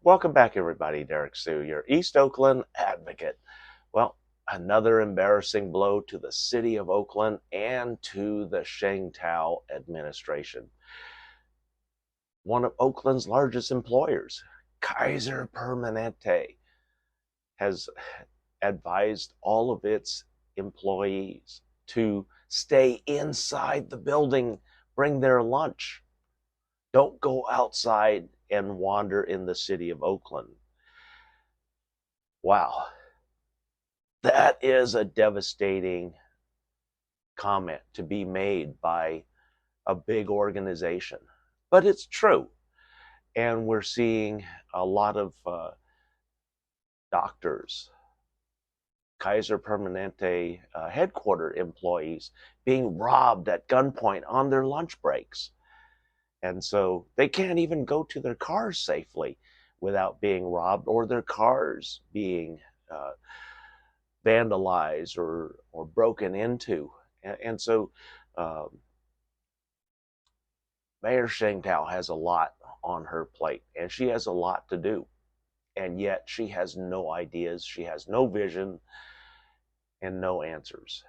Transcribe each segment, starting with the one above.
Welcome back, everybody. Derrick Sue, your East Oakland advocate. Well, another embarrassing blow to the city of Oakland and to the Sheng Thao administration. One of Oakland's largest employers, Kaiser Permanente, has advised all of its employees to stay inside the building, bring their lunch. Don't go outside and wander in the city of Oakland. Wow. That is a devastating comment to be made by a big organization, but it's true. And we're seeing a lot of doctors, Kaiser Permanente headquarter employees being robbed at gunpoint on their lunch breaks. And so they can't even go to their cars safely without being robbed or their cars being vandalized or broken into. And so Mayor Sheng has a lot on her plate, and she has a lot to do. And yet she has no ideas, she has no vision, and no answers.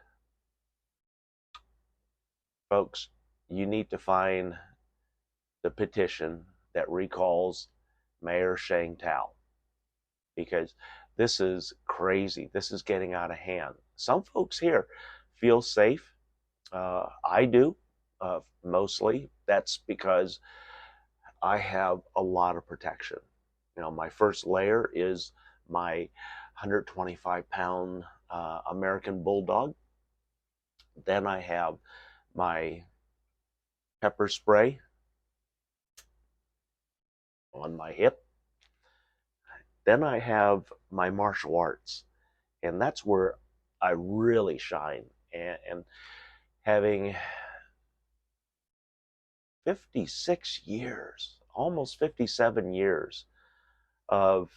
Folks, you need to find the petition that recalls Mayor Sheng, because this is crazy. This is getting out of hand. Some folks here feel safe. I do, mostly. That's because I have a lot of protection. My first layer is my 125-pound American Bulldog. Then I have my pepper spray on my hip. Then I have my martial arts, and that's where I really shine. And having 56 years, almost 57 years of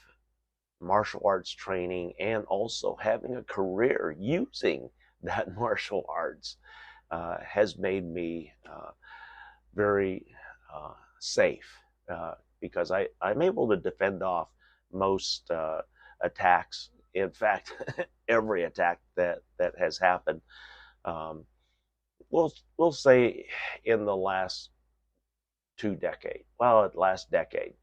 martial arts training, and also having a career using that martial arts has made me very safe, because I'm able to defend off most attacks. In fact, every attack that has happened. We'll say in the last last decade,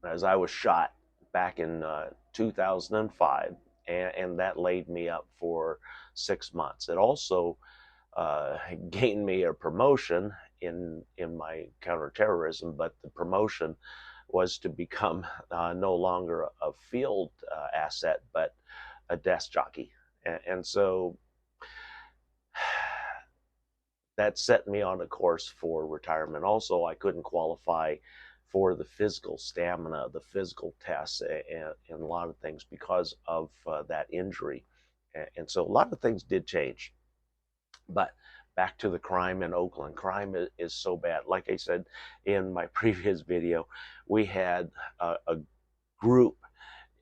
as I was shot back in 2005, and that laid me up for 6 months. It also gained me a promotion in my counterterrorism, but the promotion was to become no longer a field asset, but a desk jockey. And so that set me on a course for retirement. Also, I couldn't qualify for the physical stamina, the physical tests, and a lot of things because of that injury. And so a lot of things did change. But back to the crime in Oakland. Crime is so bad. Like I said in my previous video, we had a group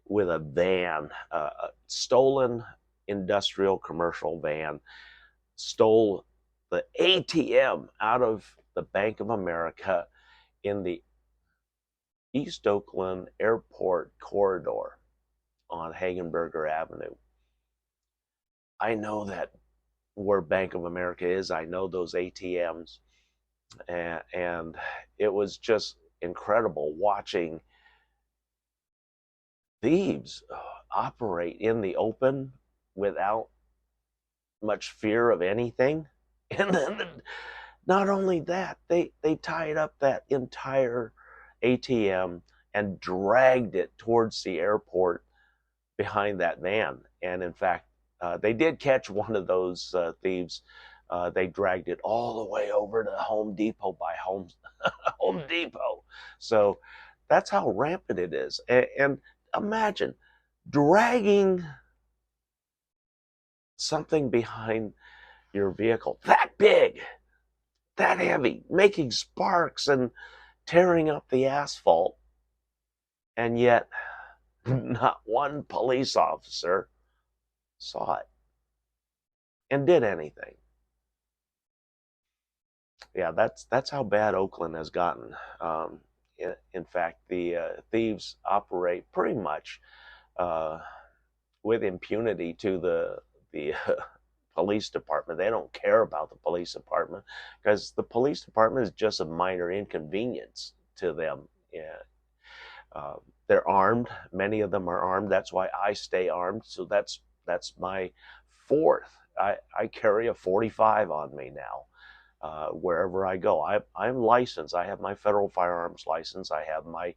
with a van, a stolen industrial commercial van, stole the ATM out of the Bank of America in the East Oakland Airport corridor on Hagenberger Avenue. I know that where Bank of America is. I know those ATMs. And it was just incredible watching thieves operate in the open without much fear of anything. And then not only that, they tied up that entire ATM and dragged it towards the airport behind that van. And in fact, they did catch one of those thieves. They dragged it all the way over to Home Depot by Home Depot. So that's how rampant it is. And imagine dragging something behind your vehicle that big, that heavy, making sparks and tearing up the asphalt, and yet not one police officer saw it and did anything. Yeah, that's how bad Oakland has gotten. In fact, the thieves operate pretty much with impunity to the police department. They don't care about the police department because the police department is just a minor inconvenience to them. Yeah. They're armed. Many of them are armed. That's why I stay armed. So that's my fourth. I carry a 45 on me now. Wherever I go, I'm licensed. I have my federal firearms license. I have my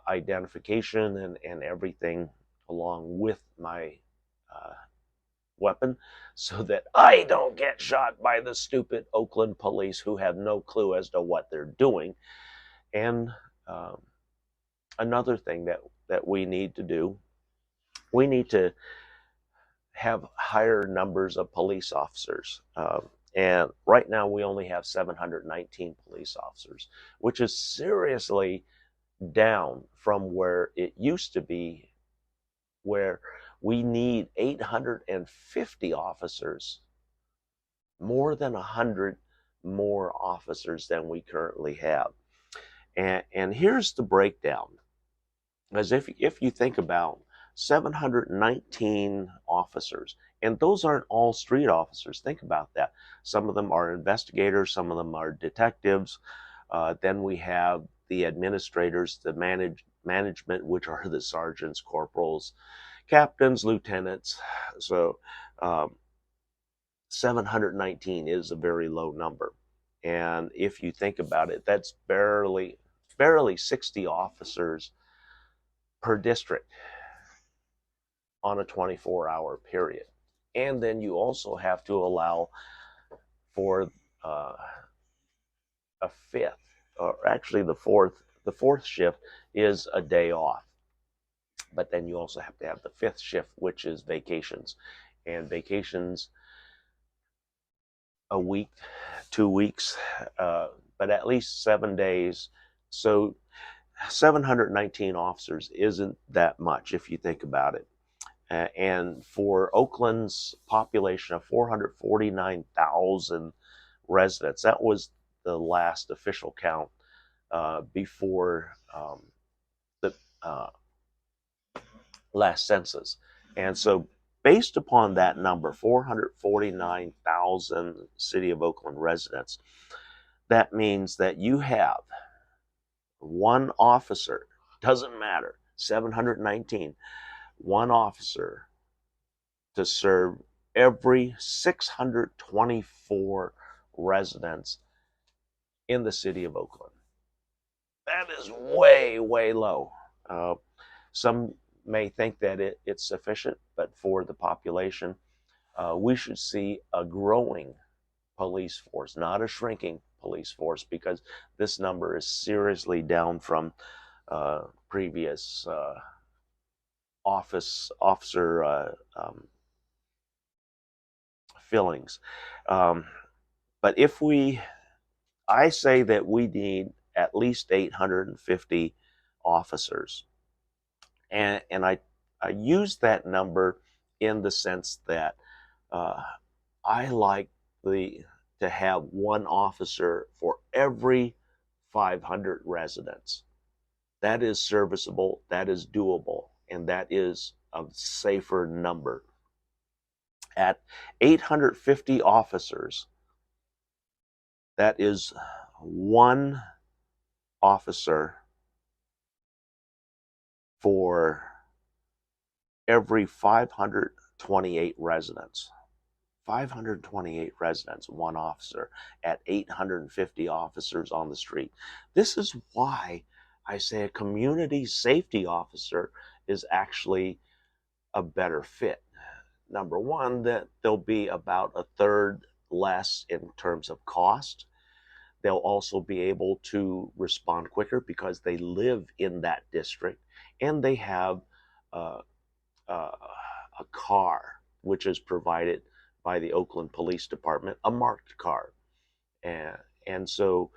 identification and everything along with my weapon so that I don't get shot by the stupid Oakland police who have no clue as to what they're doing. And another thing that we need to do, we need to have higher numbers of police officers. And right now we only have 719 police officers, which is seriously down from where it used to be, where we need 850 officers, more than 100 more officers than we currently have. And here's the breakdown. As if you think about 719 officers, and those aren't all street officers. Think about that. Some of them are investigators, some of them are detectives. Then we have the administrators, the management, which are the sergeants, corporals, captains, lieutenants. So 719 is a very low number. And if you think about it, that's barely 60 officers per district on a 24-hour period. And then you also have to allow for a fifth, or actually the fourth shift is a day off. But then you also have to have the fifth shift, which is vacations. And vacations, a week, 2 weeks, but at least 7 days. So 719 officers isn't that much if you think about it. And for Oakland's population of 449,000 residents, that was the last official count before the last census. And so based upon that number, 449,000 City of Oakland residents, that means that you have one officer, doesn't matter, 719, one officer to serve every 624 residents in the City of Oakland. That is way, way low. Some may think that it's sufficient, but for the population, we should see a growing police force, not a shrinking police force, because this number is seriously down from previous officer fillings. But I say that we need at least 850 officers. And I use that number in the sense that I like to have one officer for every 500 residents. That is serviceable, that is doable, and that is a safer number. At 850 officers, that is one officer for every 528 residents. 528 residents, one officer at 850 officers on the street. This is why I say a community safety officer is actually a better fit. Number one, that they'll be about a third less in terms of cost. They'll also be able to respond quicker because they live in that district, and they have a car which is provided by the Oakland Police Department, a marked car. And so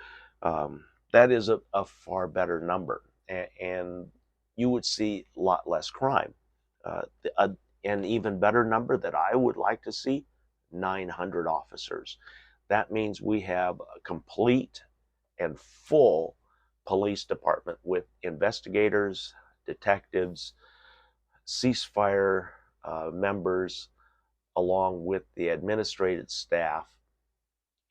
that is a far better number. And you would see a lot less crime. An even better number that I would like to see, 900 officers. That means we have a complete and full police department with investigators, detectives, ceasefire members, along with the administrative staff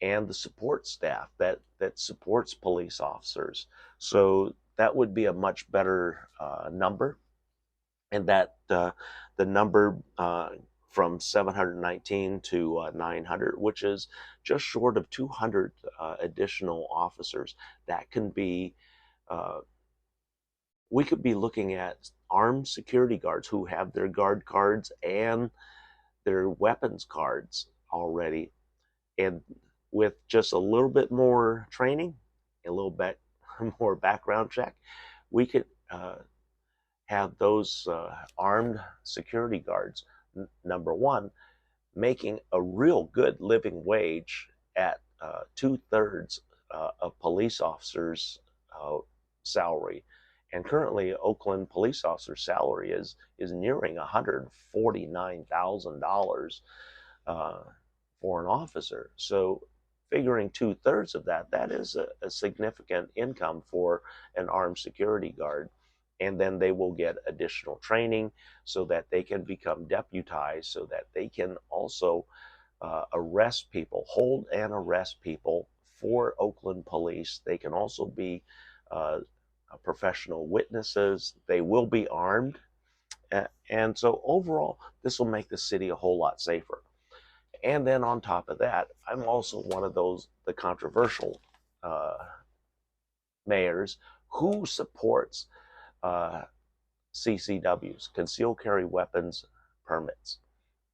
and the support staff that supports police officers. So that would be a much better number, and that the number from 719 to 900, which is just short of 200 additional officers, that can be, we could be looking at armed security guards who have their guard cards and their weapons cards already. And with just a little bit more training, a little bit more background check, we could have those armed security guards, number one, making a real good living wage at 2/3 of police officers' salary. And currently, Oakland police officer salary is nearing $149,000 for an officer. So figuring 2/3 of that, that is a significant income for an armed security guard. And then they will get additional training so that they can become deputized, so that they can also arrest people, hold and arrest people for Oakland police. They can also be professional witnesses. They will be armed. And so overall, this will make the city a whole lot safer. And then on top of that, I'm also one of the controversial mayors who supports CCWs, concealed carry weapons permits.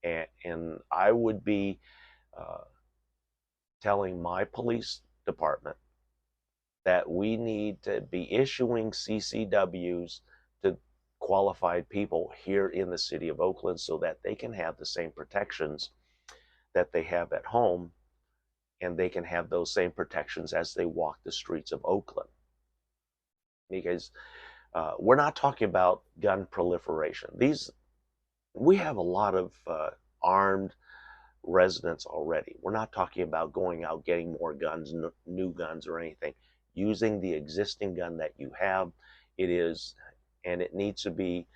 And I would be telling my police department that we need to be issuing CCWs to qualified people here in the city of Oakland so that they can have the same protections that they have at home, and they can have those same protections as they walk the streets of Oakland. Because we're not talking about gun proliferation. We have a lot of armed residents already. We're not talking about going out getting more guns, new guns or anything. Using the existing gun that you have, and it needs to be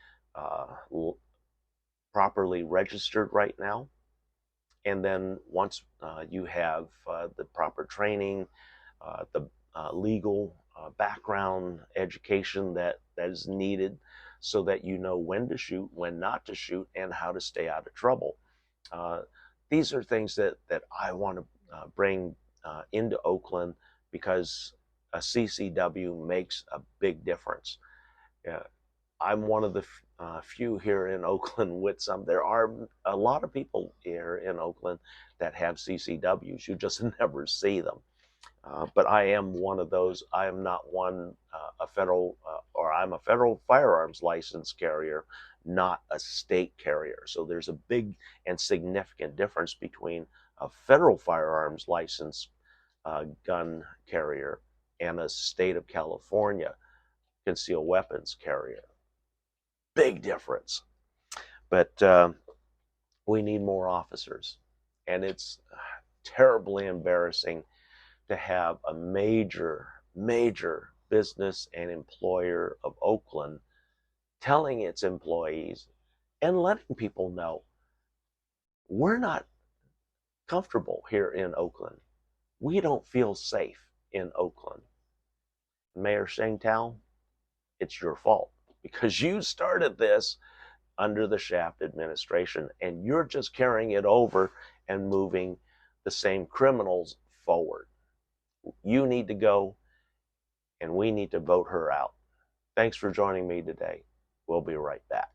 properly registered right now. And then once you have the proper training, the legal background education that is needed, so that you know when to shoot, when not to shoot, and how to stay out of trouble. These are things that I want to bring into Oakland, because a CCW makes a big difference. I'm one of the few here in Oakland with some. There are a lot of people here in Oakland that have CCWs. You just never see them. But I am one of those. I am not I'm a federal firearms license carrier, not a state carrier. So there's a big and significant difference between a federal firearms license gun carrier and a state of California concealed weapons carrier. Big difference. But we need more officers. And it's terribly embarrassing to have a major business and employer of Oakland telling its employees and letting people know, we're not comfortable here in Oakland. We don't feel safe in Oakland. Mayor Sheng, it's your fault, because you started this under the Shaft administration, and you're just carrying it over and moving the same criminals forward. You need to go, and we need to vote her out. Thanks for joining me today. We'll be right back.